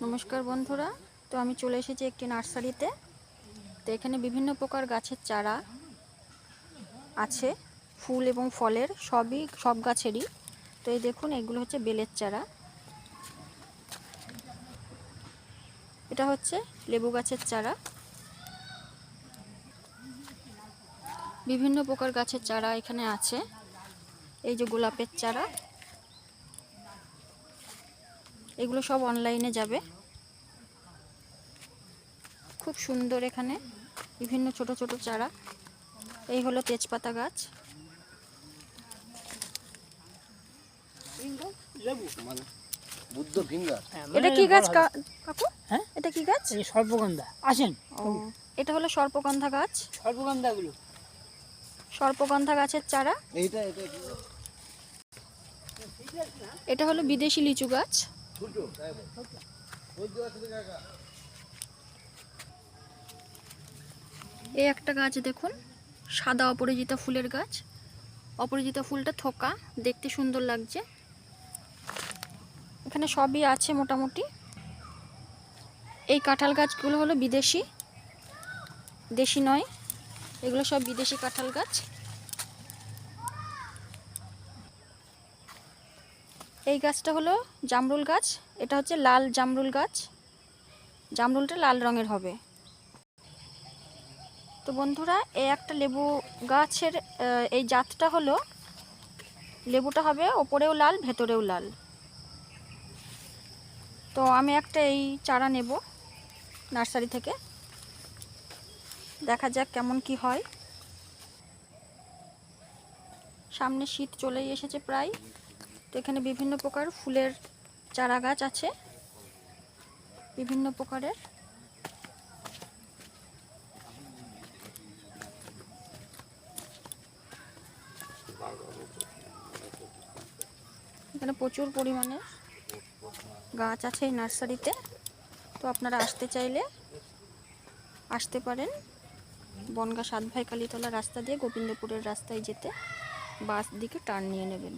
নমস্কার বন্ধুরা, তো আমি চলে এসেছি একটি নার্সারিতে। তো এখানে বিভিন্ন প্রকার গাছের চারা আছে, ফুল এবং ফলের সব গাছেরই। তো এই দেখুন, এগুলো হচ্ছে বেলের চারা। এটা হচ্ছে লেবু গাছের চারা। বিভিন্ন প্রকার গাছের চারা এখানে আছে। এই যে গোলাপের চারা, এগুলো সব অনলাইনে যাবে। খুব সুন্দর এখানে বিভিন্ন ছোট ছোট চারা। এই হলো তেজপাতা গাছ। এটা কি গাছ কাকু? হ্যাঁ, এটা কি গাছ? এই সর্পগন্ধা। আসেন। ও, এটা হলো সর্পগন্ধা গাছ। সর্পগন্ধাগুলো সর্পগন্ধা গাছের চারা। এটা হলো বিদেশি লিচু গাছ। এই একটা গাছ দেখুন, সাদা অপরাজিতা ফুলের গাছ। অপরাজিতা ফুলটা থোকা, দেখতে সুন্দর লাগছে। এখানে সবই আছে মোটামুটি। এই কাঁঠাল গাছগুলো হলো বিদেশি, দেশি নয়। এগুলো সব বিদেশি কাঁঠাল গাছ। এই গাছটা হলো জামরুল গাছ। এটা হচ্ছে লাল জামরুল গাছ। জামরুলটা লাল রঙের হবে। তো বন্ধুরা, এই একটা লেবু গাছের এই জাতটা হলো, লেবুটা হবে ওপরেও লাল ভেতরেও লাল। তো আমি একটা এই চারা নেব নার্সারি থেকে, দেখা যাক কেমন কি হয়। সামনে শীত চলেই এসেছে প্রায়। তো এখানে বিভিন্ন প্রকার ফুলের চারা গাছ আছে, বিভিন্ন প্রকারের। এখানে প্রচুর পরিমাণে গাছ আছে এই নার্সারিতে। তো আপনারা আসতে চাইলে আসতে পারেন। বনগাঁ 7 ভাই কালীতলা রাস্তা দিয়ে গোবিন্দপুরের রাস্তায় যেতে বাস দিকে টার্ন নিয়ে নেবেন।